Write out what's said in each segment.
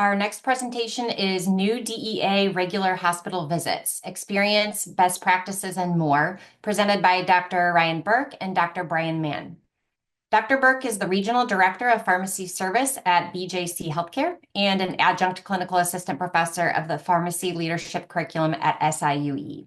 Our next presentation is New DEA Regular Hospital Visits, Experience, Best Practices, and More, presented by Dr. Ryan Birk and Dr. Brian Mann. Dr. Birk is the Regional Director of Pharmacy Service at BJC Healthcare and an Adjunct Clinical Assistant Professor of the Pharmacy Leadership Curriculum at SIUE.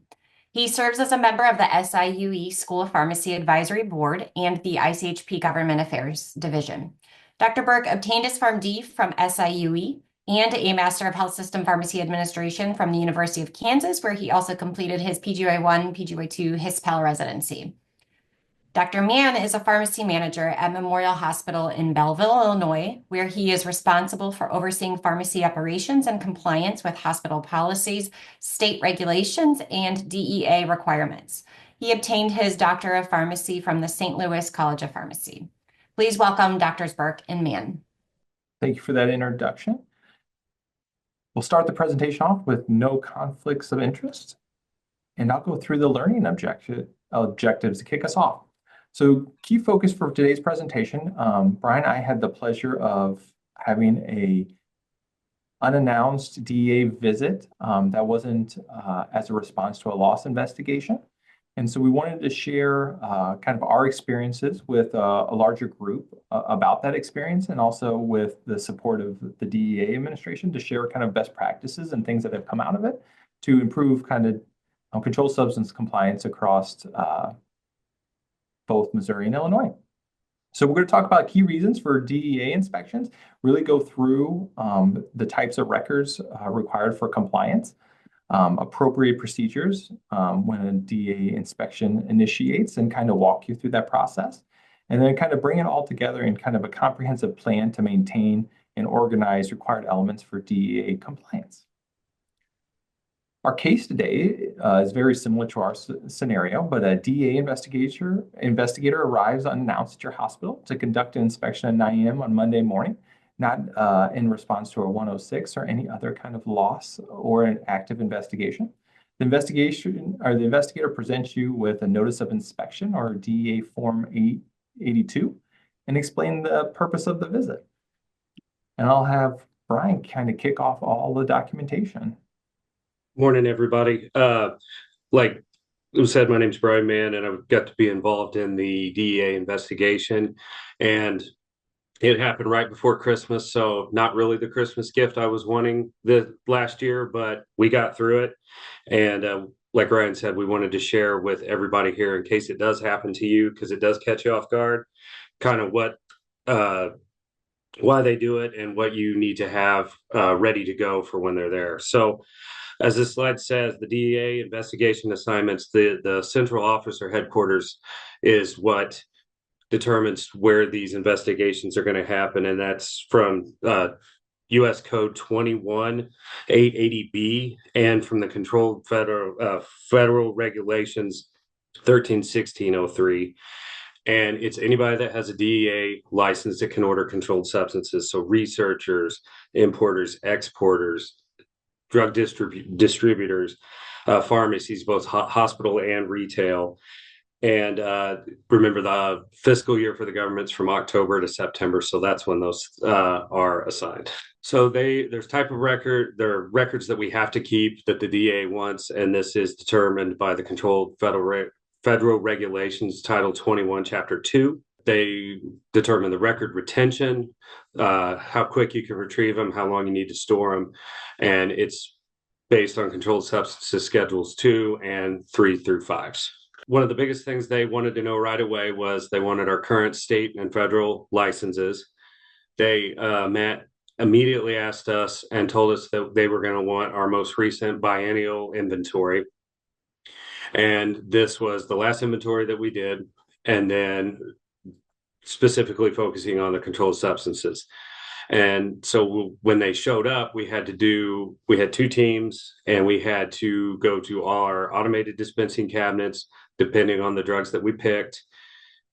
He serves as a member of the SIUE School of Pharmacy Advisory Board and the ICHP Government Affairs Division. Dr. Birk obtained his PharmD from SIUE and a Master of Health System Pharmacy Administration from the University of Kansas, where he also completed his PGY1, PGY2 HISPAL residency. Dr. Mann is a pharmacy manager at Memorial Hospital in Belleville, Illinois, where he is responsible for overseeing pharmacy operations and compliance with hospital policies, state regulations, and DEA requirements. He obtained his Doctor of Pharmacy from the St. Louis College of Pharmacy. Please welcome Drs. Birk and Mann. Thank you for that introduction. We'll start the presentation off with no conflicts of interest, and I'll go through the learning objectives to kick us off. So key focus for today's presentation, Brian and I had the pleasure of having a unannounced DEA visit that wasn't as a response to a loss investigation. And so we wanted to share kind of our experiences with a larger group about that experience, and also with the support of the DEA administration to share kind of best practices and things that have come out of it to improve kind of controlled substance compliance across both Missouri and Illinois. So we're going to talk about key reasons for DEA inspections, really go through the types of records required for compliance, appropriate procedures when a DEA inspection initiates, and kind of walk you through that process, and then kind of bring it all together in kind of a comprehensive plan to maintain and organize required elements for DEA compliance. Our case today is very similar to our scenario, but a DEA investigator arrives unannounced at your hospital to conduct an inspection at 9 a.m. on Monday morning, not in response to a 106 or any other kind of loss or an active investigation. The investigator presents you with a notice of inspection, or DEA Form 882, and explain the purpose of the visit. And I'll have Brian kind of kick off all the documentation. Morning, everybody. Like it was said, my name's Brian Mann, and I got to be involved in the DEA investigation. And it happened right before Christmas, so not really the Christmas gift I was wanting last year, but we got through it. And like Ryan said, we wanted to share with everybody here in case it does happen to you, because it does catch you off guard, kind of why they do it and what you need to have ready to go for when they're there. So as this slide says, the DEA investigation assignments, the central office or headquarters is what determines where these investigations are going to happen. And that's from U.S. Code 21880B and from the Controlled Federal Regulations 131603. And it's anybody that has a DEA license that can order controlled substances. So researchers, importers, exporters, drug distributors, pharmacies, both hospital and retail. And remember, the fiscal year for the government's from October to September, so that's when those are assigned. So there's type of record, there are records that we have to keep that the DEA wants, and this is determined by the Controlled Federal Regulations, Title 21, Chapter 2. They determine the record retention, how quick you can retrieve them, how long you need to store them, and it's based on controlled substances schedules 2 and 3 through 5s. One of the biggest things they wanted to know right away was they wanted our current state and federal licenses. They immediately asked us and told us that they were going to want our most recent biennial inventory. And this was the last inventory that we did, and then specifically focusing on the controlled substances. And so when they showed up, we had 2 teams, and we had to go to our automated dispensing cabinets, depending on the drugs that we picked.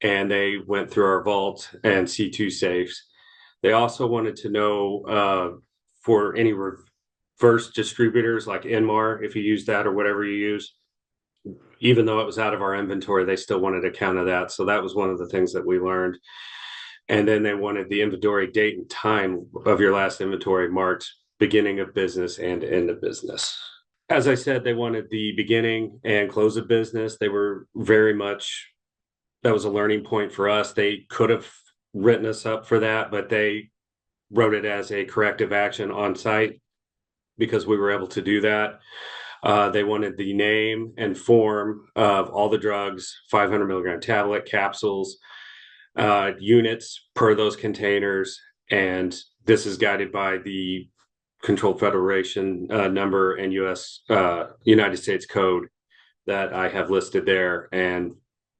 And they went through our vault and C2 safes. They also wanted to know for any reverse distributors like Inmar, if you use that or whatever you use, even though it was out of our inventory, they still wanted a count of that. So that was one of the things that we learned. And then they wanted the inventory date and time of your last inventory marked beginning of business and end of business. As I said, they wanted the beginning and close of business. They were very much, that was a learning point for us. They could have written us up for that, but they wrote it as a corrective action on site because we were able to do that. They wanted the name and form of all the drugs, 500 milligram tablet, capsules, units per those containers. And this is guided by the Controlled Federation number and United States code that I have listed there. And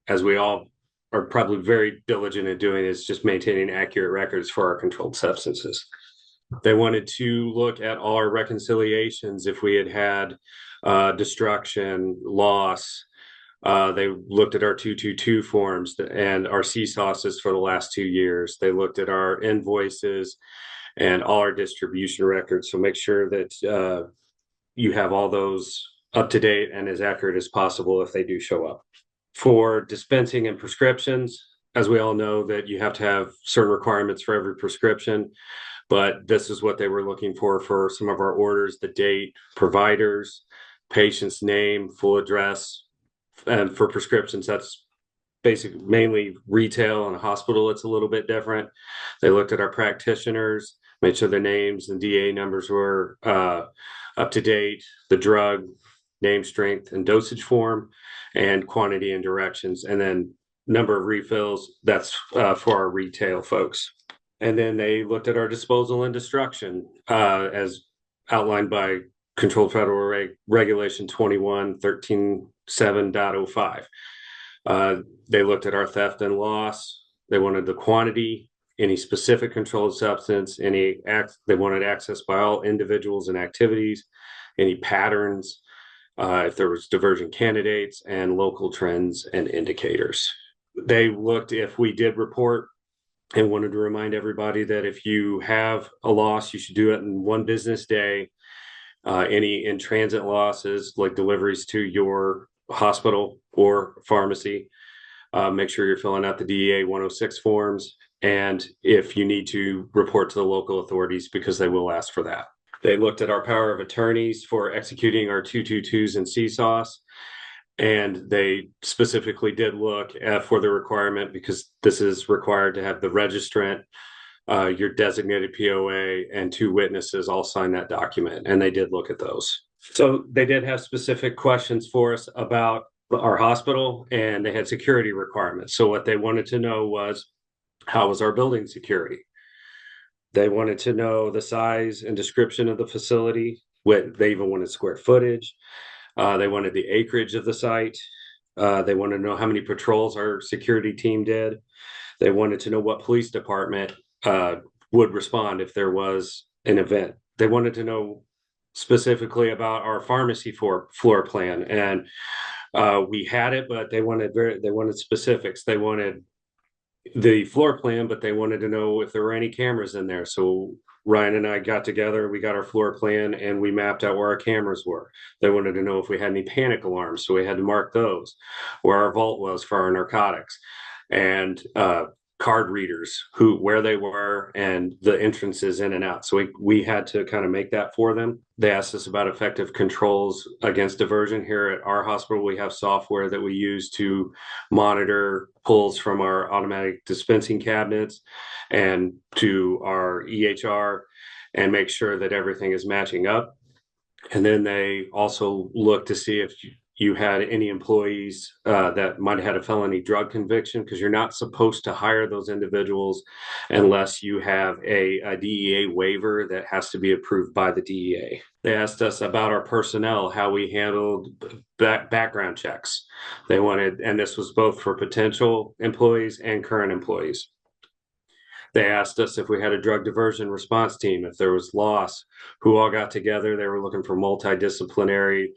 as we all are probably very diligent in doing, is just maintaining accurate records for our controlled substances. They wanted to look at all our reconciliations if we had destruction, loss. They looked at our 222 forms and our CSAUSs for the last 2 years. They looked at our invoices and all our distribution records. So make sure that you have all those up to date and as accurate as possible if they do show up. For dispensing and prescriptions, as we all know that you have to have certain requirements for every prescription, but this is what they were looking for some of our orders: the date, providers, patient's name, full address. And for prescriptions, that's basically mainly retail and hospital. It's a little bit different. They looked at our practitioners, made sure their names and DA numbers were up to date, the drug, name, strength, and dosage form, and quantity and directions, and then number of refills. That's for our retail folks. And then they looked at our disposal and destruction as outlined by Controlled Federal Regulation 21.13.7.05. They looked at our theft and loss. They wanted the quantity, any specific controlled substance, they wanted access by all individuals and activities, any patterns, if there was diversion candidates, and local trends and indicators. They looked if we did report and wanted to remind everybody that if you have a loss, you should do it in 1 business day. Any in-transit losses, like deliveries to your hospital or pharmacy, make sure you're filling out the DEA 106 forms. And if you need to, report to the local authorities because they will ask for that. They looked at our power of attorneys for executing our 222s and CSAUS. And they specifically did look for the requirement, because this is required to have the registrant, your designated POA, and 2 witnesses all sign that document. And they did look at those. So they did have specific questions for us about our hospital, and they had security requirements. So what they wanted to know was, how was our building security? They wanted to know the size and description of the facility. They even wanted square footage. They wanted the acreage of the site. They wanted to know how many patrols our security team did. They wanted to know what police department would respond if there was an event. They wanted to know specifically about our pharmacy floor plan, and we had it, but they wanted specifics. They wanted the floor plan, but they wanted to know if there were any cameras in there. So Ryan and I got together, we got our floor plan, and we mapped out where our cameras were. They wanted to know if we had any panic alarms, so we had to mark those, where our vault was for our narcotics, and card readers, where they were, and the entrances in and out. So we had to kind of make that for them. They asked us about effective controls against diversion. Here at our hospital, we have software that we use to monitor pulls from our automatic dispensing cabinets and to our EHR, and make sure that everything is matching up. And then they also look to see if you had any employees that might have had a felony drug conviction, because you're not supposed to hire those individuals unless you have a DEA waiver that has to be approved by the DEA. They asked us about our personnel, how we handled background checks. They wanted, and this was both for potential employees and current employees. They asked us if we had a drug diversion response team, if there was loss, who all got together. They were looking for multidisciplinary,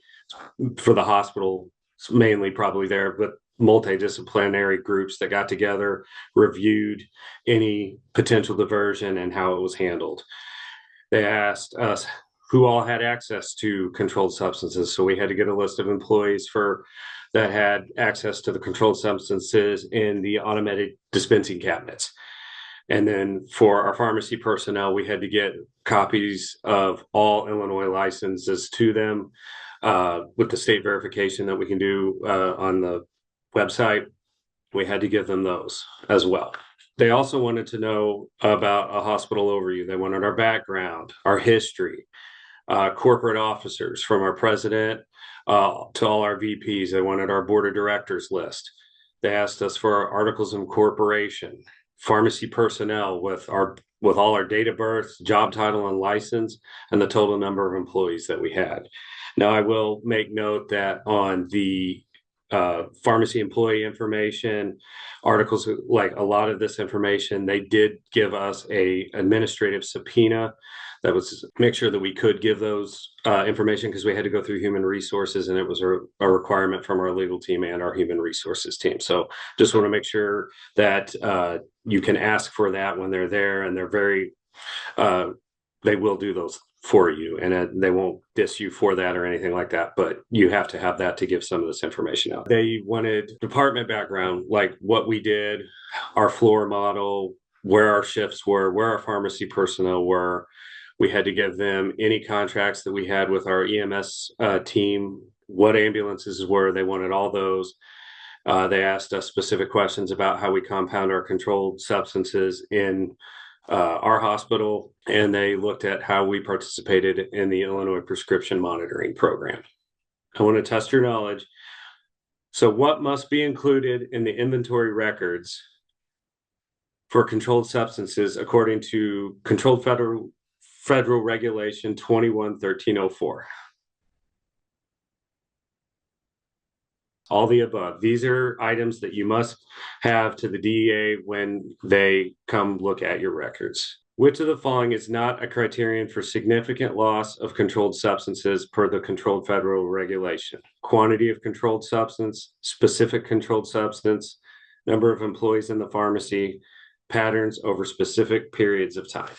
for the hospital, mainly probably there, but multidisciplinary groups that got together, reviewed any potential diversion and how it was handled. They asked us who all had access to controlled substances. So we had to get a list of employees that had access to the controlled substances in the automated dispensing cabinets. And then for our pharmacy personnel, we had to get copies of all Illinois licenses to them with the state verification that we can do on the website. We had to give them those as well. They also wanted to know about a hospital overview. They wanted our background, our history, corporate officers from our president to all our VPs. They wanted our board of directors list. They asked us for our articles of incorporation, pharmacy personnel with all our date of birth, job title, and license, and the total number of employees that we had. Now, I will make note that on the pharmacy employee information, articles, like a lot of this information, they did give us a administrative subpoena that was make sure that we could give those information because we had to go through human resources, and it was a requirement from our legal team and our human resources team. So just want to make sure that you can ask for that when they're there, and they're very they will do those for you, and they won't diss you for that or anything like that, but you have to have that to give some of this information out. They wanted department background, like what we did, our floor model, where our shifts were, where our pharmacy personnel were. We had to give them any contracts that we had with our EMS team, what ambulances were. They wanted all those. They asked us specific questions about how we compound our controlled substances in our hospital, and they looked at how we participated in the Illinois Prescription Monitoring Program. I want to test your knowledge. So what must be included in the inventory records for controlled substances according to Controlled Federal Regulation 21-1304? All the above. These are items that you must have to the DEA when they come look at your records. Which of the following is not a criterion for significant loss of controlled substances per the Controlled Federal Regulation? Quantity of controlled substance, specific controlled substance, number of employees in the pharmacy, patterns over specific periods of time.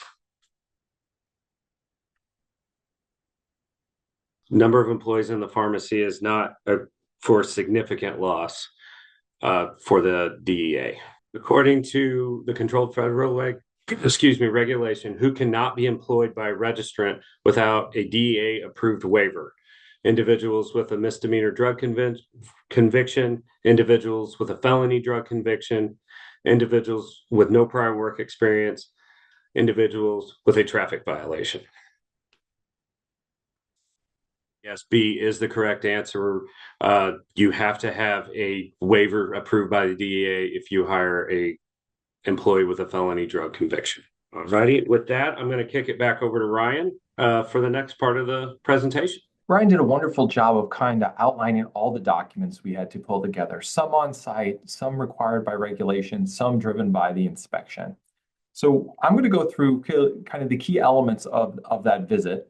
Number of employees in the pharmacy is not for significant loss for the DEA. According to the Controlled Federal Regulation, who cannot be employed by a registrant without a DEA-approved waiver? Individuals with a misdemeanor drug conviction, individuals with a felony drug conviction, individuals with no prior work experience, individuals with a traffic violation. Yes, B is the correct answer. You have to have a waiver approved by the DEA if you hire a employee with a felony drug conviction. All righty. With that, I'm going to kick it back over to Ryan for the next part of the presentation. Ryan did a wonderful job of kind of outlining all the documents we had to pull together, some on site, some required by regulation, some driven by the inspection. So I'm going to go through kind of the key elements of that visit.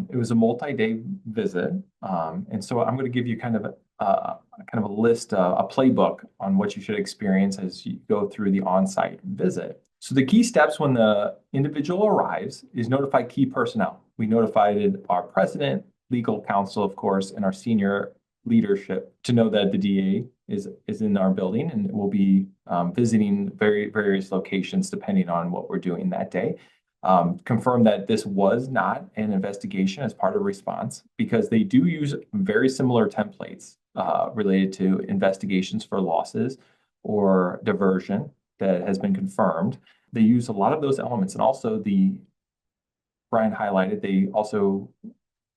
It was a multi-day visit, and so I'm going to give you kind of a list, a playbook on what you should experience as you go through the on-site visit. So the key steps when the individual arrives is notify key personnel. We notified our president, legal counsel, of course, and our senior leadership to know that the DA is in our building, and we'll be visiting various locations depending on what we're doing that day. Confirm that this was not an investigation as part of response, because they do use very similar templates related to investigations for losses or diversion that has been confirmed. They use a lot of those elements, and also Brian highlighted, they also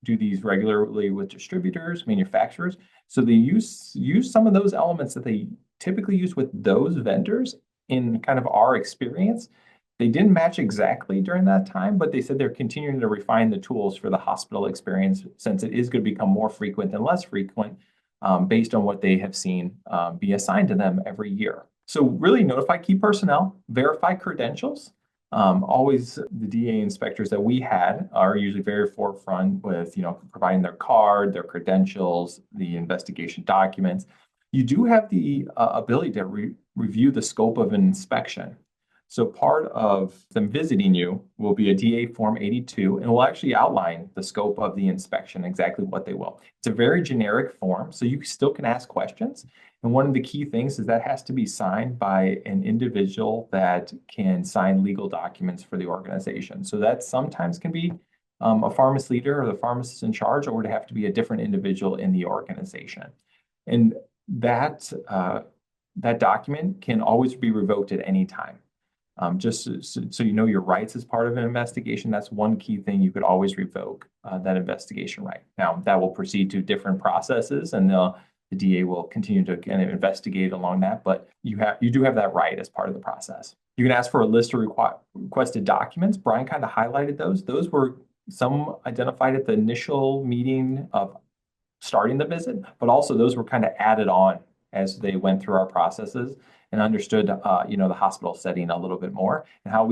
do these regularly with distributors, manufacturers. So they use some of those elements that they typically use with those vendors in kind of our experience. They didn't match exactly during that time, but they said they're continuing to refine the tools for the hospital experience, since it is going to become more frequent and less frequent based on what they have seen be assigned to them every year. So really notify key personnel, verify credentials. Always the DEA inspectors that we had are usually very forefront with, providing their card, their credentials, the investigation documents. You do have the ability to review the scope of an inspection. So part of them visiting you will be a DA Form 82, and will actually outline the scope of the inspection, exactly what they will. It's a very generic form, so you still can ask questions. And one of the key things is that has to be signed by an individual that can sign legal documents for the organization. So that sometimes can be a pharmacy leader or the pharmacist in charge, or would have to be a different individual in the organization. And that document can always be revoked at any time. Just so you know your rights as part of an investigation, that's one key thing. You could always revoke that investigation right. Now, that will proceed to different processes, and the DA will continue to kind of investigate along that, but you do have that right as part of the process. You can ask for a list of requested documents. Brian kind of highlighted those. Those were some identified at the initial meeting of starting the visit, but also those were kind of added on as they went through our processes and understood, the hospital setting a little bit more, and how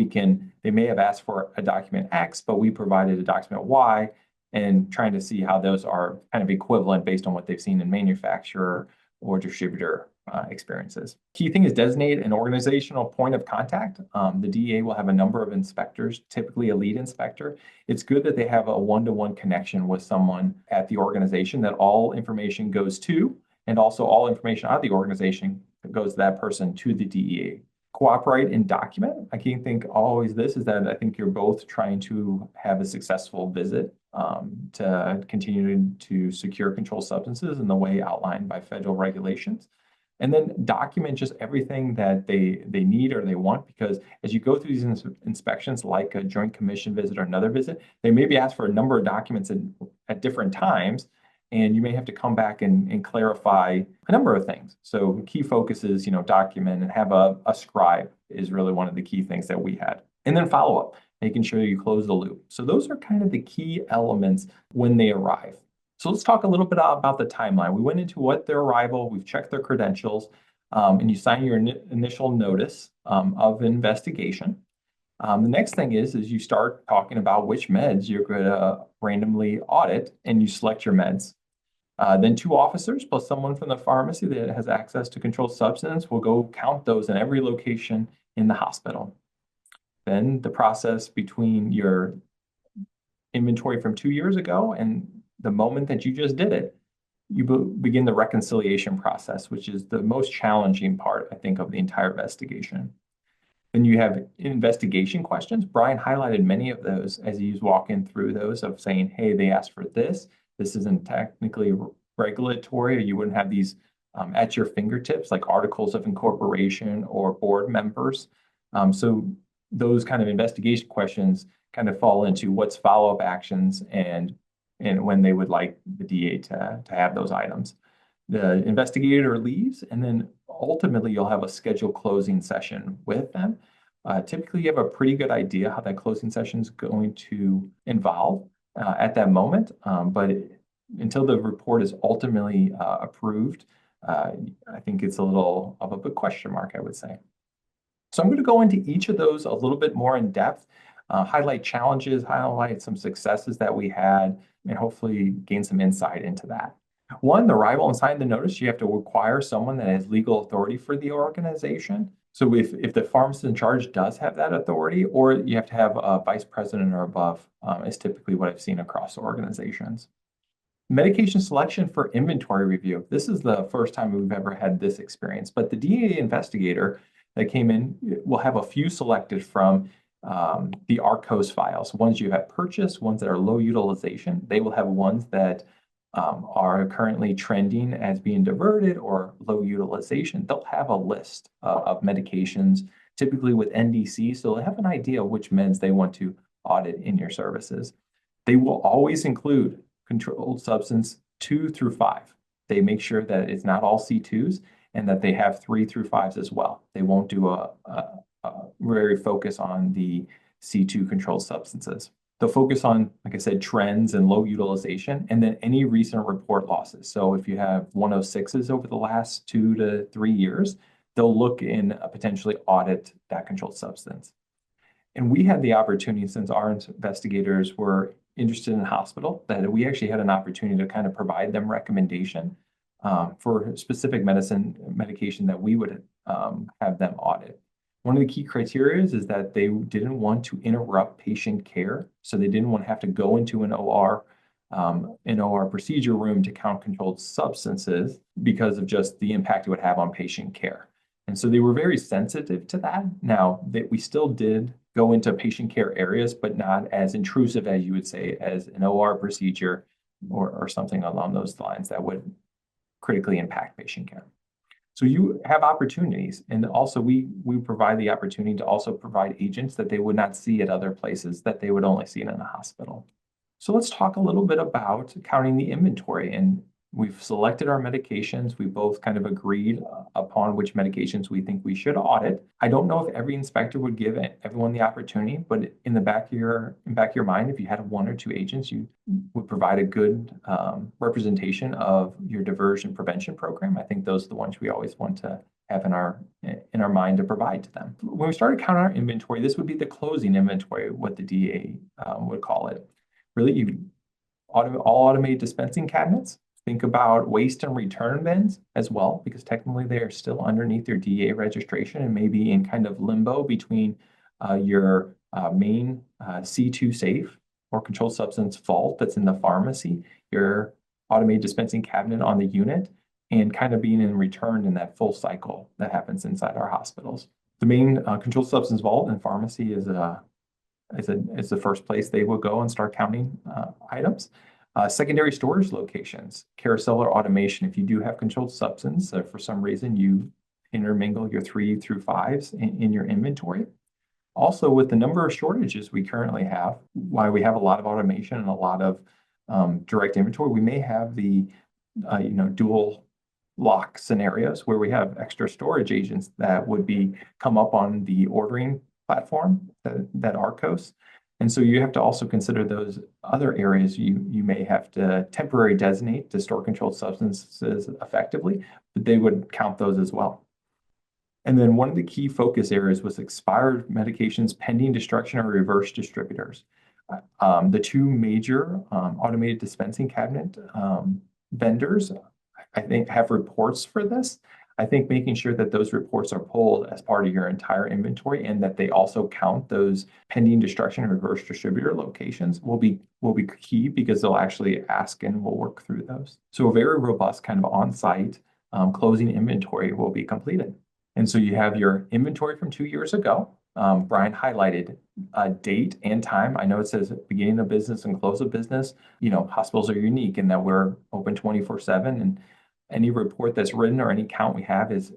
they may have asked for a document X, but we provided a document Y, and trying to see how those are kind of equivalent based on what they've seen in manufacturer or distributor experiences. Key thing is designate an organizational point of contact. The DEA will have a number of inspectors, typically a lead inspector. It's good that they have a one-to-one connection with someone at the organization that all information goes to, and also all information out of the organization goes to that person to the DEA. Cooperate and document. I can't think always this is that I think you're both trying to have a successful visit to continue to secure controlled substances in the way outlined by federal regulations. And then document just everything that they need or they want, because as you go through these inspections, like a Joint Commission visit or another visit, they may be asked for a number of documents at different times, and you may have to come back and clarify a number of things. So key focus is, document and have a scribe is really one of the key things that we had. And then follow up, making sure you close the loop. So those are kind of the key elements when they arrive. So let's talk a little bit about the timeline. We went into what their arrival, we've checked their credentials, and you sign your initial notice of investigation. The next thing is you start talking about which meds you're going to randomly audit, and you select your meds. Then 2 officers plus someone from the pharmacy that has access to controlled substance will go count those in every location in the hospital. Then the process between your inventory from 2 years ago and the moment that you just did it, you begin the reconciliation process, which is the most challenging part, I think, of the entire investigation. Then you have investigation questions. Brian highlighted many of those as he was walking through those of saying, hey, they asked for this. This isn't technically regulatory, or you wouldn't have these at your fingertips, like articles of incorporation or board members. So those kind of investigation questions kind of fall into what's follow-up actions and when they would like the DA to have those items. The investigator leaves, and then ultimately you'll have a scheduled closing session with them. Typically, you have a pretty good idea how that closing session is going to involve at that moment, but until the report is ultimately approved, I think it's a little of a big question mark, I would say. So I'm going to go into each of those a little bit more in depth, highlight challenges, highlight some successes that we had, and hopefully gain some insight into that. One, the arrival and sign the notice, you have to require someone that has legal authority for the organization. So if the pharmacist in charge does have that authority, or you have to have a vice president or above, is typically what I've seen across organizations. Medication selection for inventory review. This is the first time we've ever had this experience, but the DEA investigator that came in will have a few selected from the ARCOS files, ones you have purchased, ones that are low utilization. They will have ones that are currently trending as being diverted or low utilization. They'll have a list of medications, typically with NDC, so they'll have an idea of which meds they want to audit in your services. They will always include controlled substance 2 through 5. They make sure that it's not all C2s and that they have 3 through 5s as well. They won't do a very focus on the C2 controlled substances. They'll focus on, like I said, trends and low utilization, and then any recent report losses. So if you have 106s over the last 2 to 3 years, they'll look and potentially audit that controlled substance. And we had the opportunity, since our investigators were interested in the hospital, that we actually had an opportunity to kind of provide them recommendation for specific medication that we would have them audit. One of the key criteria is that they didn't want to interrupt patient care. So they didn't want to have to go into an OR procedure room to count controlled substances because of just the impact it would have on patient care. And so they were very sensitive to that. Now, that we still did go into patient care areas, but not as intrusive as you would say as an OR procedure or something along those lines that would critically impact patient care. So you have opportunities, and also we provide the opportunity to also provide agents that they would not see at other places that they would only see in a hospital. So let's talk a little bit about counting the inventory. And we've selected our medications. We both kind of agreed upon which medications we think we should audit. I don't know if every inspector would give everyone the opportunity, but in the back of your mind, if you had one or two agents, you would provide a good representation of your diversion prevention program. I think those are the ones we always want to have in our mind to provide to them. When we started counting our inventory, this would be the closing inventory, what the DEA would call it. Really, all automated dispensing cabinets. Think about waste and return bins as well, because technically they are still underneath your DEA registration and maybe in kind of limbo between your main C2 safe or controlled substance vault that's in the pharmacy, your automated dispensing cabinet on the unit, and kind of being in return in that full cycle that happens inside our hospitals. The main controlled substance vault in pharmacy is the first place they will go and start counting items. Secondary storage locations, carousel or automation. If you do have controlled substance, for some reason you intermingle your 3 through 5s in your inventory. Also, with the number of shortages we currently have, why we have a lot of automation and a lot of direct inventory, we may have the dual lock scenarios where we have extra storage agents that would come up on the ordering platform, that ARCOS. And so you have to also consider those other areas you may have to temporarily designate to store controlled substances effectively, but they would count those as well. And then one of the key focus areas was expired medications pending destruction or reverse distributors. The two major automated dispensing cabinet vendors, I think, have reports for this. I think making sure that those reports are pulled as part of your entire inventory and that they also count those pending destruction and reverse distributor locations will be key, because they'll actually ask and we'll work through those. So a very robust kind of on-site closing inventory will be completed. And so you have your inventory from 2 years ago. Brian highlighted date and time. I know it says beginning of business and close of business. Hospitals are unique in that we're open 24/7, and any report that's written or any count we have is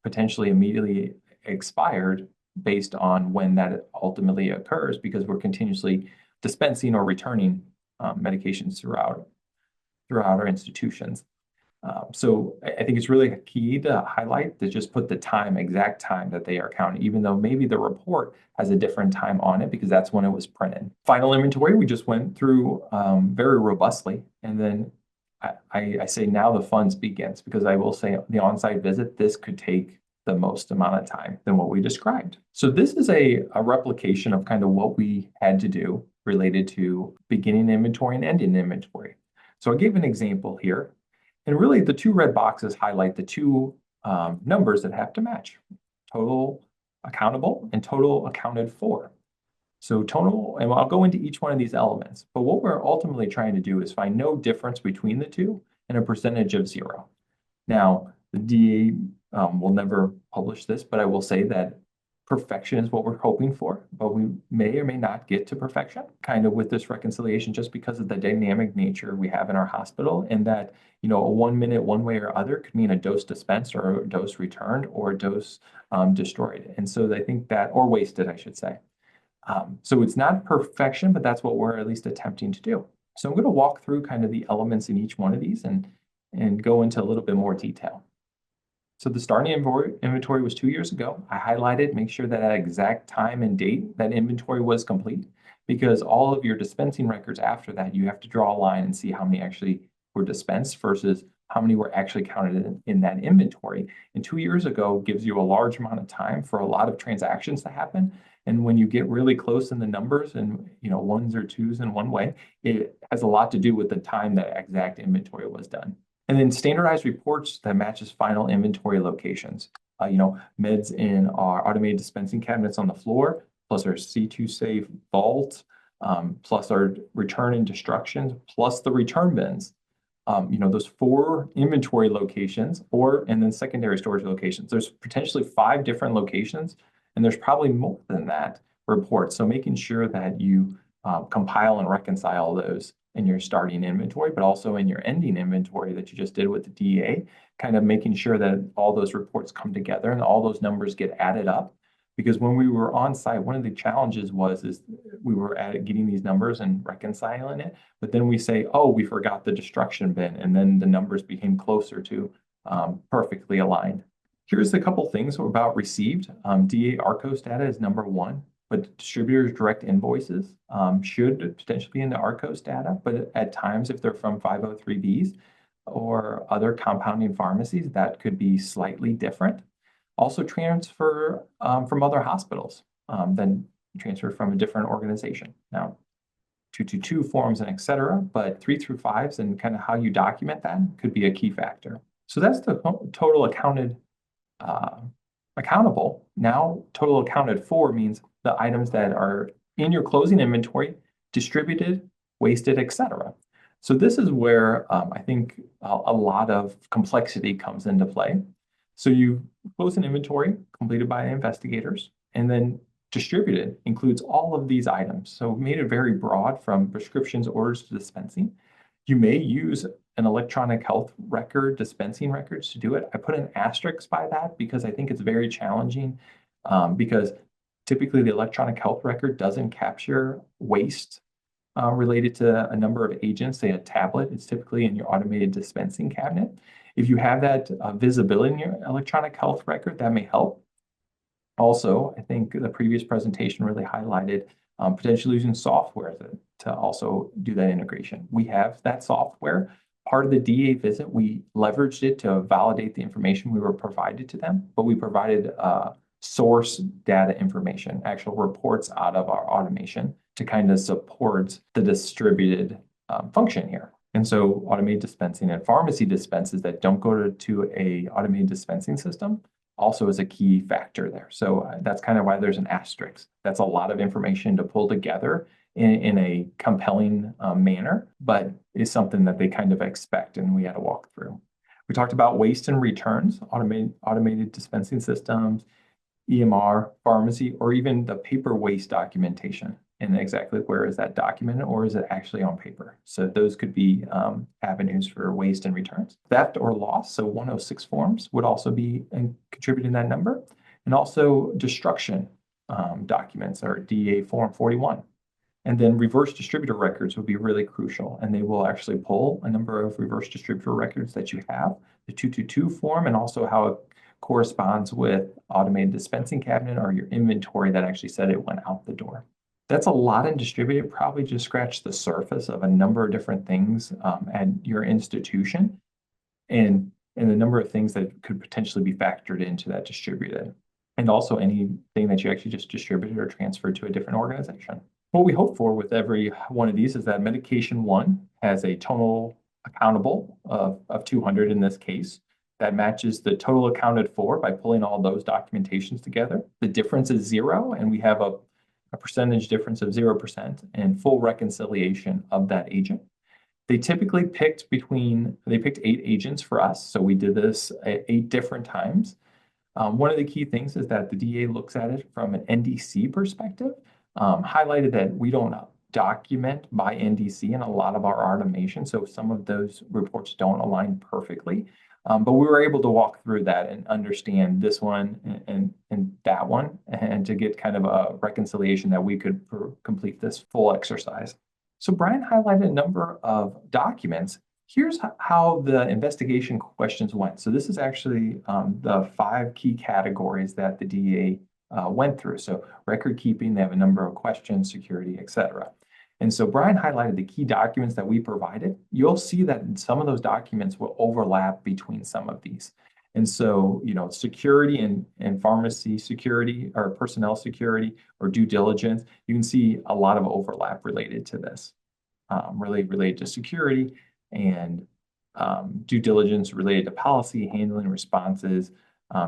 potentially immediately expired based on when that ultimately occurs, because we're continuously dispensing or returning medications throughout our institutions. So I think it's really key to highlight to just put the exact time that they are counting, even though maybe the report has a different time on it because that's when it was printed. Final inventory, we just went through very robustly. And then I say now the fun begins, because I will say the on-site visit, this could take the most amount of time than what we described. So this is a replication of kind of what we had to do related to beginning inventory and ending inventory. So I gave an example here. And really, the two red boxes highlight the two numbers that have to match: total accountable and total accounted for. So total, and I'll go into each one of these elements, but what we're ultimately trying to do is find no difference between the two and a percentage of 0. Now, the DEA will never publish this, but I will say that perfection is what we're hoping for, but we may or may not get to perfection kind of with this reconciliation, just because of the dynamic nature we have in our hospital, and that, a 1 minute one way or other could mean a dose dispensed or a dose returned or a dose destroyed. And so I think that, or wasted, I should say. So it's not perfection, but that's what we're at least attempting to do. So I'm going to walk through kind of the elements in each one of these and go into a little bit more detail. So the starting inventory was 2 years ago. I highlighted, make sure that at exact time and date that inventory was complete, because all of your dispensing records after that, you have to draw a line and see how many actually were dispensed versus how many were actually counted in that inventory. And 2 years ago gives you a large amount of time for a lot of transactions to happen. And when you get really close in the numbers and, ones or twos in one way, it has a lot to do with the time that exact inventory was done. And then standardized reports that matches final inventory locations. meds in our automated dispensing cabinets on the floor, plus our C2 safe vault, plus our return and destructions, plus the return bins. Those 4 inventory locations and then secondary storage locations. There's potentially 5 different locations, and there's probably more than that reports. So making sure that you compile and reconcile those in your starting inventory, but also in your ending inventory that you just did with the DEA, kind of making sure that all those reports come together and all those numbers get added up. Because when we were on site, one of the challenges is we were getting these numbers and reconciling it, but then we say, oh, we forgot the destruction bin, and then the numbers became closer to perfectly aligned. Here's a couple things about received. DEA ARCOS data is number 1, but distributors' direct invoices should potentially be in the ARCOS data, but at times, if they're from 503Bs or other compounding pharmacies, that could be slightly different. Also transfer from other hospitals, then transfer from a different organization. Now, 222 forms and et cetera, but 3 through 5s and kind of how you document that could be a key factor. So that's the total accountable. Now, total accounted for means the items that are in your closing inventory, distributed, wasted, et cetera. So this is where I think a lot of complexity comes into play. So you close an inventory completed by investigators, and then distributed includes all of these items. So we made it very broad from prescriptions, orders to dispensing. You may use an electronic health record, dispensing records to do it. I put an asterisk by that because I think it's very challenging because typically the electronic health record doesn't capture waste related to a number of agents, say a tablet. It's typically in your automated dispensing cabinet. If you have that visibility in your electronic health record, that may help. Also, I think the previous presentation really highlighted potentially using software to also do that integration. We have that software. Part of the DEA visit, we leveraged it to validate the information we were provided to them, but we provided source data information, actual reports out of our automation to kind of support the distributed function here. And so automated dispensing and pharmacy dispenses that don't go to a automated dispensing system also is a key factor there. So that's kind of why there's an asterisk. That's a lot of information to pull together in a compelling manner, but is something that they kind of expect and we had to walk through. We talked about waste and returns, automated dispensing systems, EMR, pharmacy, or even the paper waste documentation. And exactly where is that documented, or is it actually on paper? So those could be avenues for waste and returns. Theft or loss, so 106 forms would also be contributing that number. And also destruction documents, or DEA Form 41. And then reverse distributor records would be really crucial. And they will actually pull a number of reverse distributor records that you have, the 222 form, and also how it corresponds with automated dispensing cabinet or your inventory that actually said it went out the door. That's a lot in distributed, probably just scratch the surface of a number of different things at your institution and the number of things that could potentially be factored into that distributed. And also anything that you actually just distributed or transferred to a different organization. What we hope for with every one of these is that medication 1 has a total accountable of 200 in this case. That matches the total accounted for by pulling all those documentations together. The difference is 0, and we have a percentage difference of 0% and full reconciliation of that agent. They typically picked 8 agents for us. So we did this 8 different times. One of the key things is that the DEA looks at it from an NDC perspective, highlighted that we don't document by NDC in a lot of our automation. So some of those reports don't align perfectly. But we were able to walk through that and understand this one and that one, and to get kind of a reconciliation that we could complete this full exercise. So Brian highlighted a number of documents. Here's how the investigation questions went. So this is actually the 5 key categories that the DEA went through. So record keeping, they have a number of questions, security, et cetera. And so Brian highlighted the key documents that we provided. You'll see that some of those documents will overlap between some of these. And so, security and pharmacy security or personnel security or due diligence, you can see a lot of overlap related to this, really related to security and due diligence related to policy, handling responses,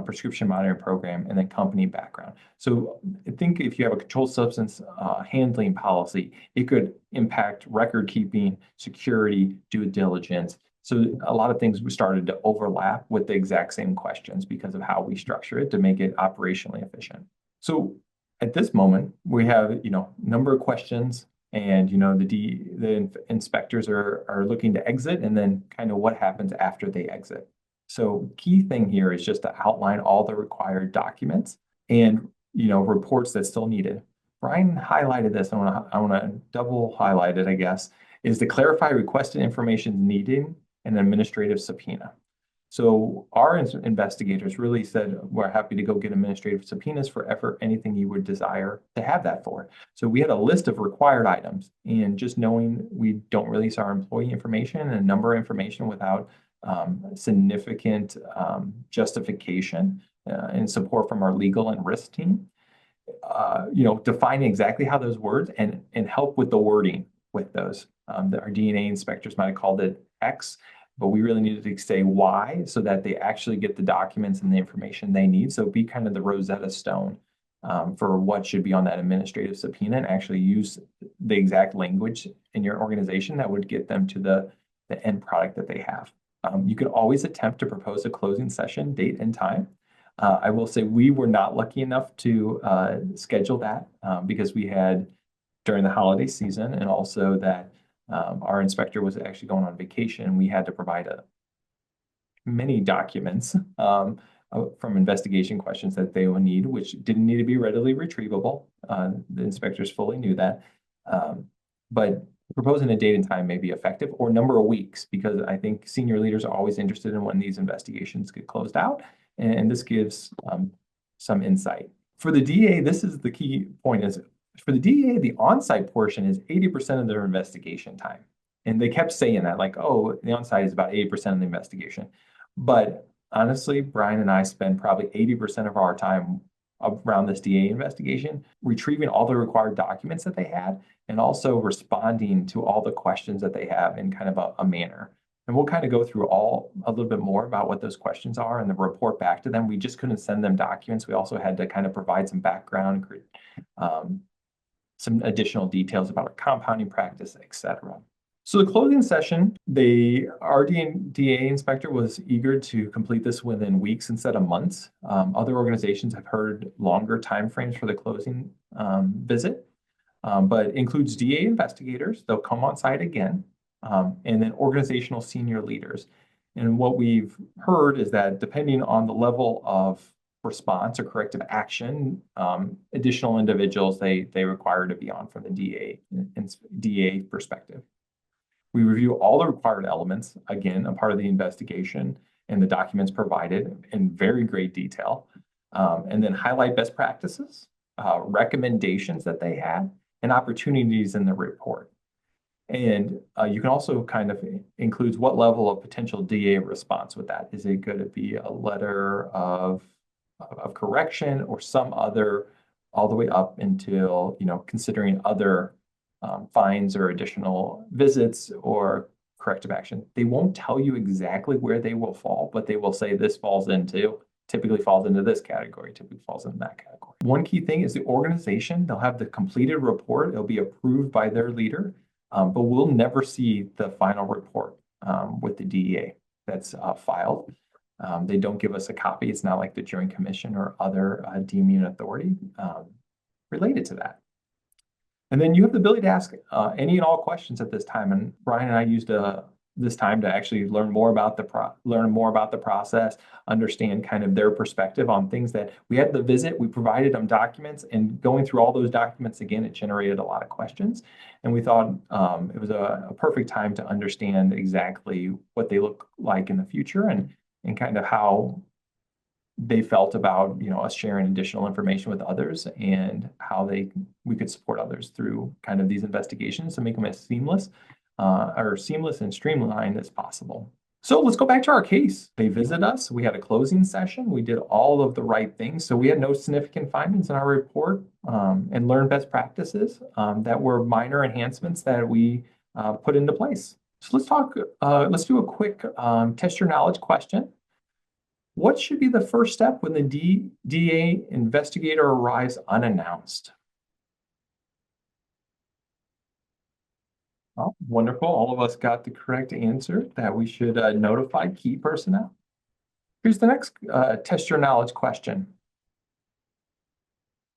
prescription monitoring program, and then company background. So I think if you have a controlled substance handling policy, it could impact record keeping, security, due diligence. So a lot of things we started to overlap with the exact same questions because of how we structure it to make it operationally efficient. So at this moment, we have, number of questions, and the inspectors are looking to exit, and then kind of what happens after they exit. So key thing here is just to outline all the required documents and reports that's still needed. Brian highlighted this. I want to double highlight it, I guess, is to clarify requested information needed an administrative subpoena. So our investigators really said, we're happy to go get administrative subpoenas for anything you would desire to have that for. So we had a list of required items, and just knowing we don't release our employee information and number information without significant justification and support from our legal and risk team, defining exactly how those words and help with the wording with those. Our DNA inspectors might have called it X, but we really needed to say Y so that they actually get the documents and the information they need. So be kind of the Rosetta Stone for what should be on that administrative subpoena, and actually use the exact language in your organization that would get them to the end product that they have. You can always attempt to propose a closing session date and time. I will say we were not lucky enough to schedule that because we had during the holiday season, and also that our inspector was actually going on vacation, and we had to provide many documents from investigation questions that they would need, which didn't need to be readily retrievable. The inspectors fully knew that. But proposing a date and time may be effective, or number of weeks, because I think senior leaders are always interested in when these investigations get closed out, and this gives some insight. For the DA, this is the key point, is for the DA, the on-site portion is 80% of their investigation time. And they kept saying that, like, oh, the on-site is about 80% of the investigation. But honestly, Brian and I spend probably 80% of our time around this DA investigation, retrieving all the required documents that they had, and also responding to all the questions that they have in kind of a manner. And we'll kind of go through a little bit more about what those questions are and then report back to them. We just couldn't send them documents. We also had to kind of provide some background, some additional details about our compounding practice, et cetera. So the closing session, our DA inspector was eager to complete this within weeks instead of months. Other organizations have heard longer timeframes for the closing visit, but includes DA investigators. They'll come on site again, and then organizational senior leaders. And what we've heard is that depending on the level of response or corrective action, additional individuals they require to be on from the DA perspective. We review all the required elements, again, a part of the investigation, and the documents provided in very great detail, and then highlight best practices, recommendations that they had, and opportunities in the report. And you can also kind of include what level of potential DA response with that. Is it going to be a letter of correction or some other, all the way up until, considering other fines or additional visits or corrective action? They won't tell you exactly where they will fall, but they will say this typically falls into this category, typically falls into that category. One key thing is the organization. They'll have the completed report. It'll be approved by their leader, but we'll never see the final report with the DEA that's filed. They don't give us a copy. It's not like the Joint Commission or other deeming authority related to that. And then you have the ability to ask any and all questions at this time. And Brian and I used this time to actually learn more about the process, understand kind of their perspective on things that we had the visit. We provided them documents, and going through all those documents again, it generated a lot of questions. And we thought it was a perfect time to understand exactly what they look like in the future, and kind of how they felt about us sharing additional information with others, and how we could support others through kind of these investigations to make them as seamless and streamlined as possible. So let's go back to our case. They visited us. We had a closing session. We did all of the right things. So we had no significant findings in our report, and learned best practices that were minor enhancements that we put into place. So let's do a quick test your knowledge question. What should be the first step when the DEA investigator arrives unannounced? Oh, wonderful. All of us got the correct answer that we should notify key personnel. Here's the next test your knowledge question.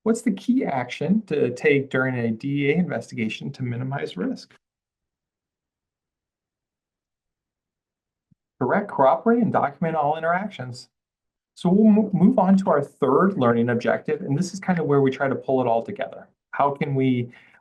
What's the key action to take during a DEA investigation to minimize risk? Correct, cooperate and document all interactions. So we'll move on to our third learning objective, and this is kind of where we try to pull it all together.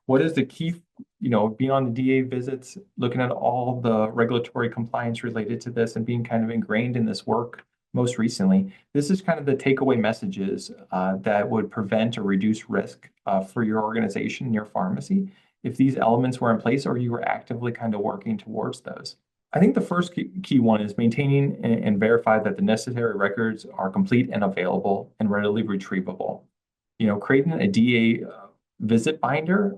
What is the key, being on the DA visits, looking at all the regulatory compliance related to this and being kind of ingrained in this work most recently. This is kind of the takeaway messages that would prevent or reduce risk for your organization and your pharmacy if these elements were in place or you were actively kind of working towards those. I think the first key one is maintaining and verify that the necessary records are complete and available and readily retrievable. Creating a DA visit binder,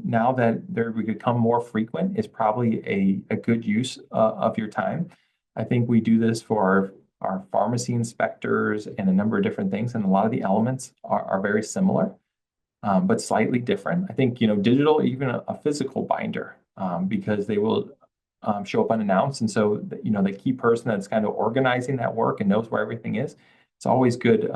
now that they're become more frequent, is probably a good use of your time. I think we do this for our pharmacy inspectors and a number of different things, and a lot of the elements are very similar, but slightly different. I think, digital, even a physical binder, because they will show up unannounced. And so, the key person that's kind of organizing that work and knows where everything is, it's always good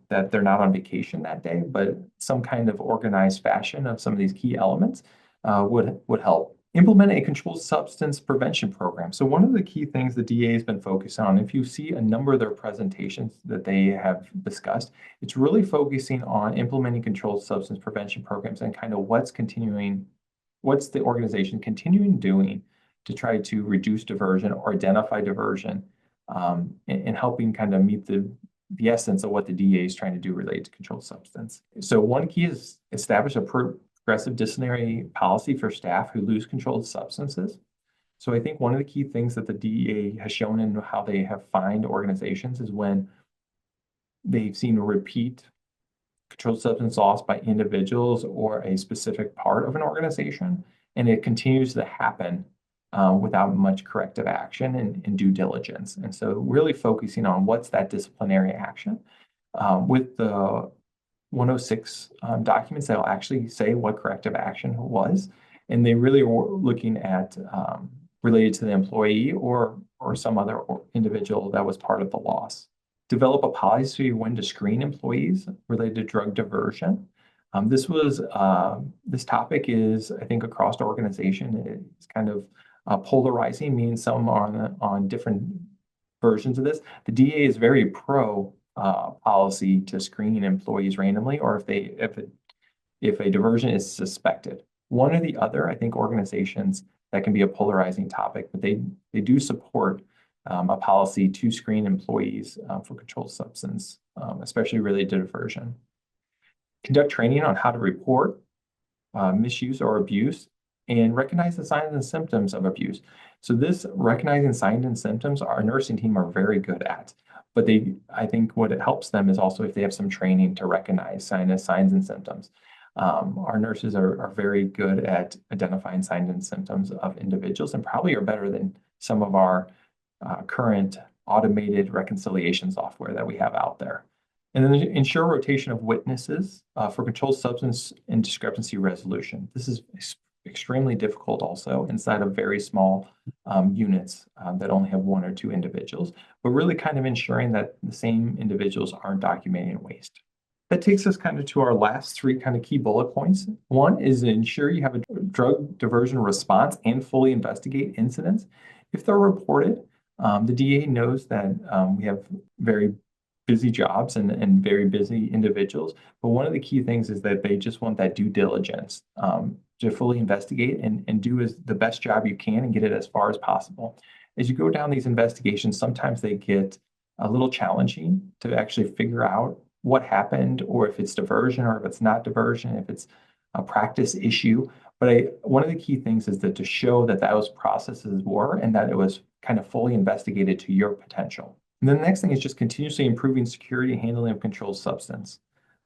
that they're not on vacation that day, but some kind of organized fashion of some of these key elements would help. Implement a controlled substance prevention program. So one of the key things the DA has been focused on, if you see a number of their presentations that they have discussed, it's really focusing on implementing controlled substance prevention programs and kind of what's the organization continuing doing to try to reduce diversion or identify diversion, and helping kind of meet the essence of what the DEA is trying to do related to controlled substance. So one key is establish a progressive disciplinary policy for staff who lose controlled substances. So I think one of the key things that the DEA has shown in how they have fined organizations is when they've seen a repeat controlled substance loss by individuals or a specific part of an organization, and it continues to happen without much corrective action and due diligence. And so really focusing on what's that disciplinary action. With the 106 documents, they'll actually say what corrective action was. And they really were looking at related to the employee or some other individual that was part of the loss. Develop a policy when to screen employees related to drug diversion. This topic is, I think, across the organization, it's kind of polarizing, meaning some are on different versions of this. The DEA is very pro policy to screen employees randomly, or if a diversion is suspected. One or the other, I think organizations, that can be a polarizing topic, but they do support a policy to screen employees for controlled substance, especially related to diversion. Conduct training on how to report misuse or abuse and recognize the signs and symptoms of abuse. So this recognizing signs and symptoms, our nursing team are very good at. But I think what it helps them is also if they have some training to recognize signs and symptoms. Our nurses are very good at identifying signs and symptoms of individuals and probably are better than some of our current automated reconciliation software that we have out there. And then ensure rotation of witnesses for controlled substance and discrepancy resolution. This is extremely difficult also inside of very small units that only have one or two individuals, but really kind of ensuring that the same individuals aren't documenting waste. That takes us kind of to our last three kind of key bullet points. One is ensure you have a drug diversion response and fully investigate incidents. If they're reported, the DEA knows that we have very busy jobs and very busy individuals, but one of the key things is that they just want that due diligence to fully investigate and do the best job you can and get it as far as possible. As you go down these investigations, sometimes they get a little challenging to actually figure out what happened, or if it's diversion, or if it's not diversion, if it's a practice issue. But one of the key things is that to show that those processes were and that it was kind of fully investigated to your potential. And then the next thing is just continuously improving security and handling of controlled substance.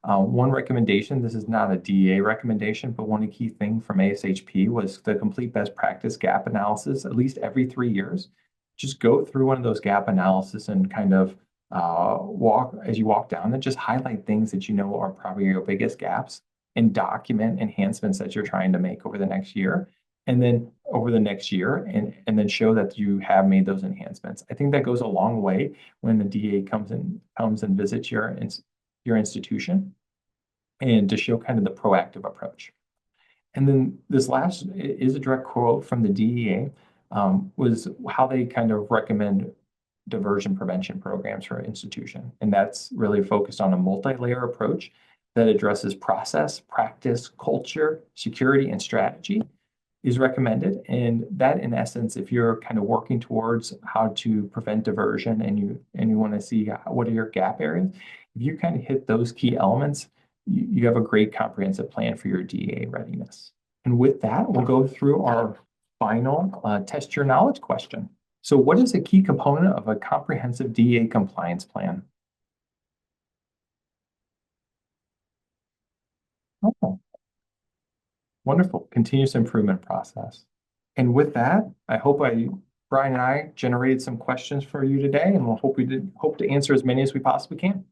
One recommendation, this is not a DEA recommendation, but one key thing from ASHP was the complete best practice gap analysis at least every 3 years. Just go through one of those gap analysis and kind of as you walk down and just highlight things that you know are probably your biggest gaps and document enhancements that you're trying to make over the next year. And then over the next year, and then show that you have made those enhancements. I think that goes a long way when the DA comes and visits your institution, and to show kind of the proactive approach. And then this last is a direct quote from the DEA, was how they kind of recommend diversion prevention programs for an institution. And that's really focused on a multi-layer approach that addresses process, practice, culture, security, and strategy is recommended. And that, in essence, if you're kind of working towards how to prevent diversion, and you want to see what are your gap areas, if you kind of hit those key elements, you have a great comprehensive plan for your DEA readiness. And with that, we'll go through our final test your knowledge question. So what is a key component of a comprehensive DEA compliance plan? Oh, wonderful. Continuous improvement process. And with that, Brian and I generated some questions for you today, and we'll hope to answer as many as we possibly can.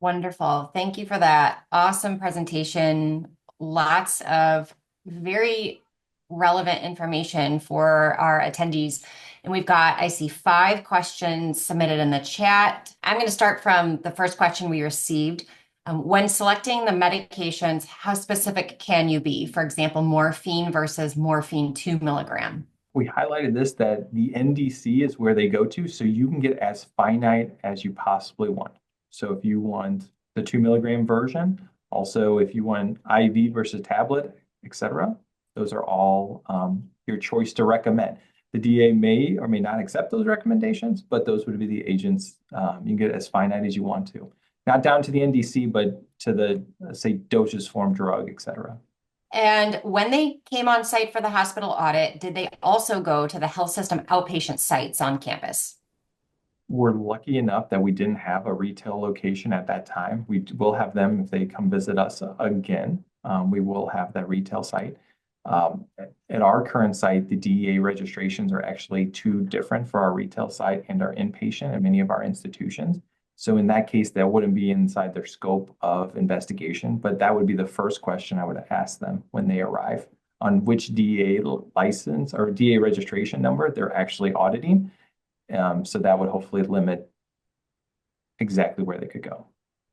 Wonderful. Thank you for that awesome presentation. Lots of very relevant information for our attendees. And I see 5 questions submitted in the chat. I'm going to start from the first question we received. When selecting the medications, how specific can you be? For example, morphine versus morphine 2 milligram. We highlighted this, that the NDC is where they go to, so you can get as finite as you possibly want. So if you want the 2 milligram version, also if you want IV versus tablet, etc., those are all your choice to recommend. The DA may or may not accept those recommendations, but those would be the agents. You can get as finite as you want to. Not down to the NDC, but to the, say, dosage form drug, etc. And when they came on site for the hospital audit, did they also go to the health system outpatient sites on campus? We're lucky enough that we didn't have a retail location at that time. We will have them if they come visit us again. We will have that retail site. At our current site, the DEA registrations are actually 2 different for our retail site and our inpatient at many of our institutions. So in that case, that wouldn't be inside their scope of investigation, but that would be the first question I would ask them when they arrive, on which DEA license or DEA registration number they're actually auditing. So that would hopefully limit exactly where they could go.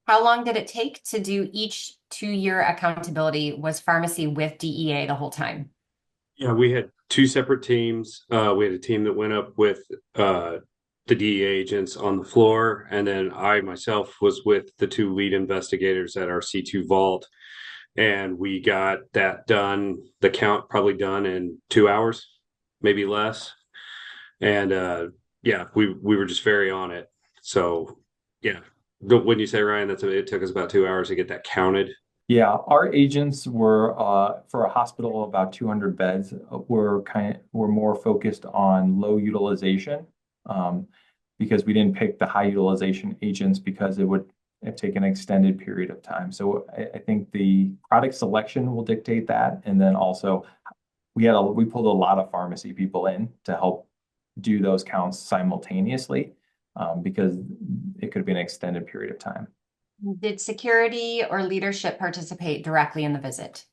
How long did it take to do each 2-year accountability? Was pharmacy with DEA the whole time? Yeah, we had 2 separate teams. We had a team that went up with the DEA agents on the floor, and then I myself was with the 2 lead investigators at our C2 vault, and we got that done, the count probably done in 2 hours, maybe less. And yeah, we were just very on it. So yeah, when you say, Ryan, it took us about 2 hours to get that counted. Yeah, our agents were for a hospital of about 200 beds, were more focused on low utilization, because we didn't pick the high utilization agents because it would have taken an extended period of time. So I think the product selection will dictate that, and then also we pulled a lot of pharmacy people in to help do those counts simultaneously, because it could have been an extended period of time. Did security or leadership participate directly in the visit?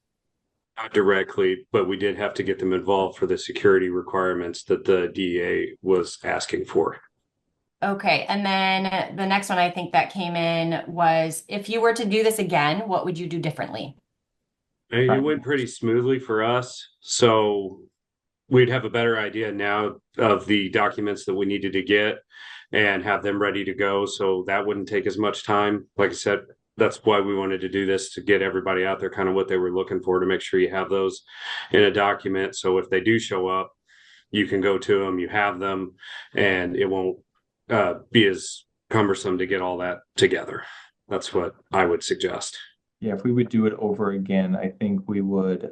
Not directly, but we did have to get them involved for the security requirements that the DEA was asking for. Okay, and then the next one I think that came in was, if you were to do this again, what would you do differently? And it went pretty smoothly for us. So we'd have a better idea now of the documents that we needed to get and have them ready to go. So that wouldn't take as much time. Like I said, that's why we wanted to do this, to get everybody out there kind of what they were looking for, to make sure you have those in a document. So if they do show up, you can go to them, you have them, and it won't be as cumbersome to get all that together. That's what I would suggest. Yeah, if we would do it over again, I think we would,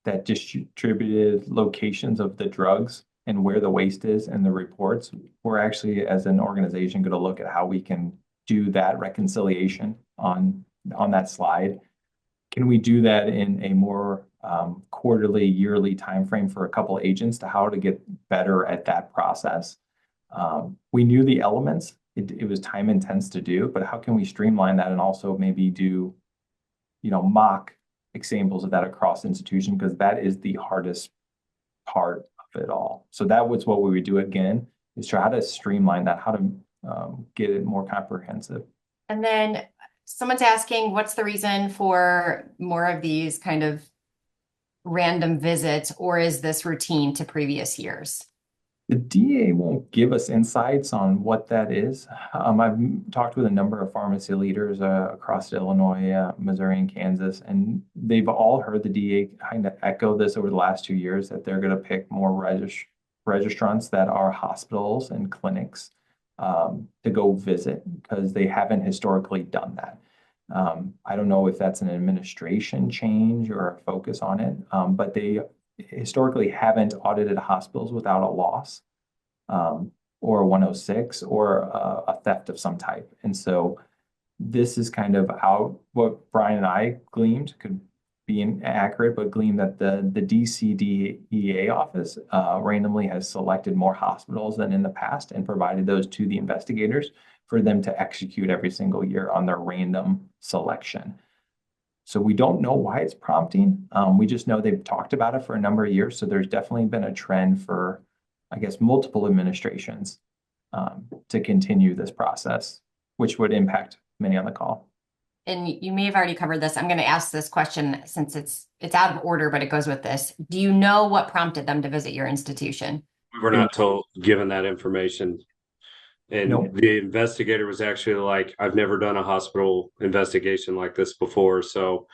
that distributed locations of the drugs and where the waste is and the reports, we're actually, as an organization, going to look at how we can do that reconciliation on that slide. Can we do that in a more quarterly, yearly timeframe for a couple agents to how to get better at that process? We knew the elements it was time intense to do, but how can we streamline that and also maybe do, mock examples of that across institution? Because that is the hardest part of it all. So that was what we would do again, is try to streamline that, how to get it more comprehensive. And then someone's asking, what's the reason for more of these kind of random visits, or is this routine to previous years? The DA won't give us insights on what that is. I've talked with a number of pharmacy leaders across Illinois, Missouri, and Kansas, and they've all heard the DA kind of echo this over the last 2 years, that they're going to pick more registrants that are hospitals and clinics to go visit, because they haven't historically done that. I don't know if that's an administration change or a focus on it, but they historically haven't audited hospitals without a loss, or a 106, or a theft of some type. And so this is kind of out, what Brian and I gleaned, could be inaccurate, but gleaned that the DC DEA office randomly has selected more hospitals than in the past and provided those to the investigators for them to execute every single year on their random selection. So we don't know why it's prompting. We just know they've talked about it for a number of years. So there's definitely been a trend for, I guess, multiple administrations to continue this process, which would impact many on the call. And you may have already covered this. I'm going to ask this question since it's out of order, but it goes with this. Do you know what prompted them to visit your institution? We were not given that information. And Nope. the investigator was actually like, I've never done a hospital investigation like this before. So,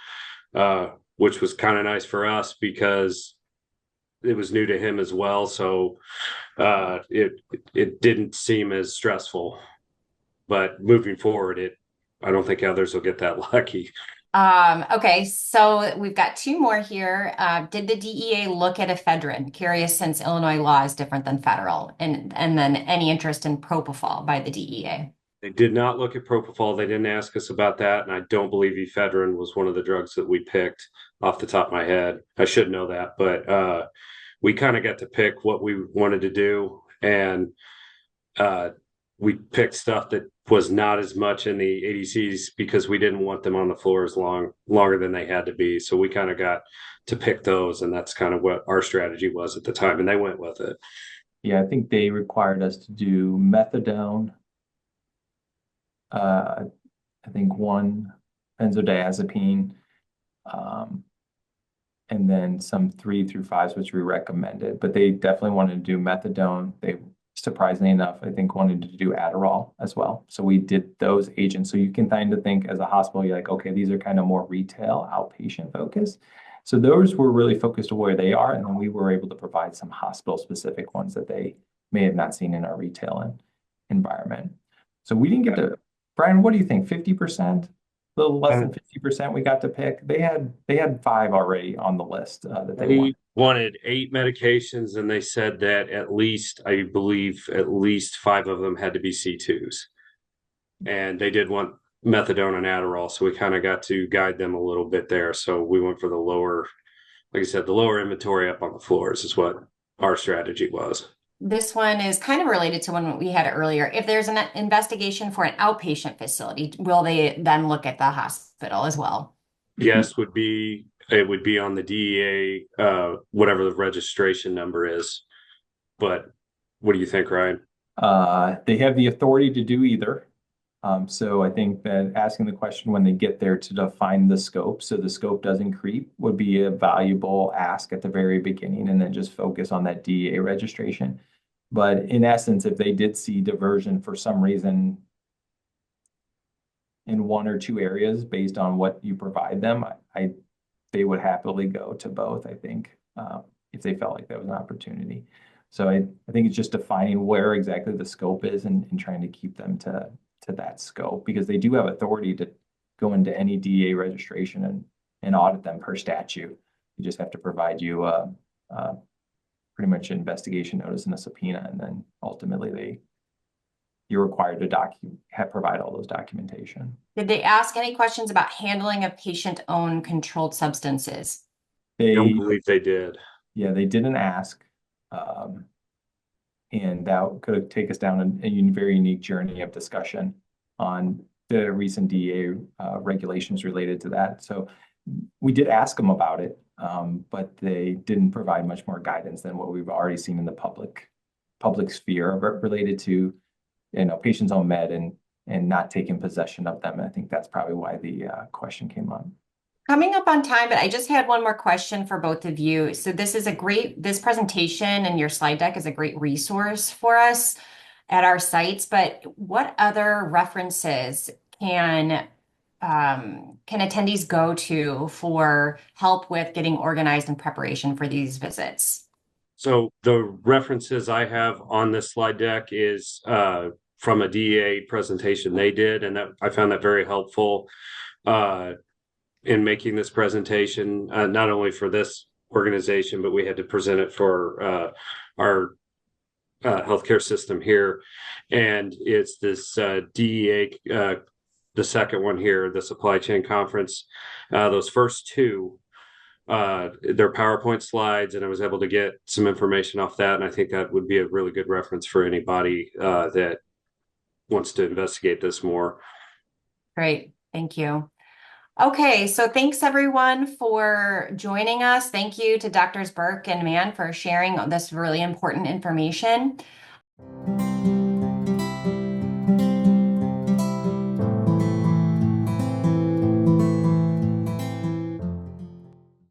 which was kind of nice for us because it was new to him as well. So, it didn't seem as stressful, but moving forward, I don't think others will get that lucky. Okay, so we've got two more here. Did the DEA look at ephedrine? Curious, since Illinois law is different than federal, and then any interest in propofol by the DEA? They did not look at propofol. They didn't ask us about that, and I don't believe ephedrine was one of the drugs that we picked off the top of my head. I should know that, but we kind of got to pick what we wanted to do, and we picked stuff that was not as much in the ADCs because we didn't want them on the floor as longer than they had to be. So we kind of got to pick those, and that's kind of what our strategy was at the time, and they went with it. Yeah, I think they required us to do methadone, I think one benzodiazepine, and then some 3 through 5s, which we recommended. But they definitely wanted to do methadone. They, surprisingly enough, I think wanted to do Adderall as well. So we did those agents. So you can kind of think as a hospital, you're like, okay, these are kind of more retail outpatient focused. So those were really focused to where they are. And then we were able to provide some hospital specific ones that they may have not seen in our retail environment. So we didn't get to, Brian, what do you think? 50%? A little less than 50% we got to pick. They had 5 already on the list that they wanted 8 medications, and they said that I believe at least 5 of them had to be C2s. And they did want methadone and Adderall, so we kind of got to guide them a little bit there. So we went for the lower, like I said, the lower inventory up on the floors is what our strategy was. This one is kind of related to one we had earlier. If there's an investigation for an outpatient facility, will they then look at the hospital as well? Yes, it would be on the DEA, whatever the registration number is. But what do you think, Ryan? They have the authority to do either. So I think that asking the question when they get there to define the scope, so the scope doesn't creep, would be a valuable ask at the very beginning, and then just focus on that DEA registration. But in essence, if they did see diversion for some reason in 1 or 2 areas based on what you provide them, they would happily go to both, I think, if they felt like that was an opportunity. So I think it's just defining where exactly the scope is and trying to keep them to that scope, because they do have authority to go into any DEA registration and audit them per statute. You just have to provide you pretty much an investigation notice and a subpoena, and then ultimately you're required to provide all those documentation. Did they ask any questions about handling of patient-owned controlled substances? I don't believe they did. Yeah, they didn't ask. And that could take us down a very unique journey of discussion on the recent DEA regulations related to that. So we did ask them about it, but they didn't provide much more guidance than what we've already seen in the public sphere related to, patients on med and not taking possession of them. And I think that's probably why the question came up. Coming up on time, but I just had one more question for both of you. So this presentation and your slide deck is a great resource for us at our sites, but what other references can attendees go to for help with getting organized in preparation for these visits? So the references I have on this slide deck is from a DEA presentation they did, and that I found that very helpful in making this presentation, not only for this organization, but we had to present it for our healthcare system here. And it's this DEA, the second one here, the supply chain conference. Those first two, they're PowerPoint slides, and I was able to get some information off that. And I think that would be a really good reference for anybody that wants to investigate this more. Great. Thank you. Okay, so thanks everyone for joining us. Thank you to Doctors Birk and Mann for sharing this really important information.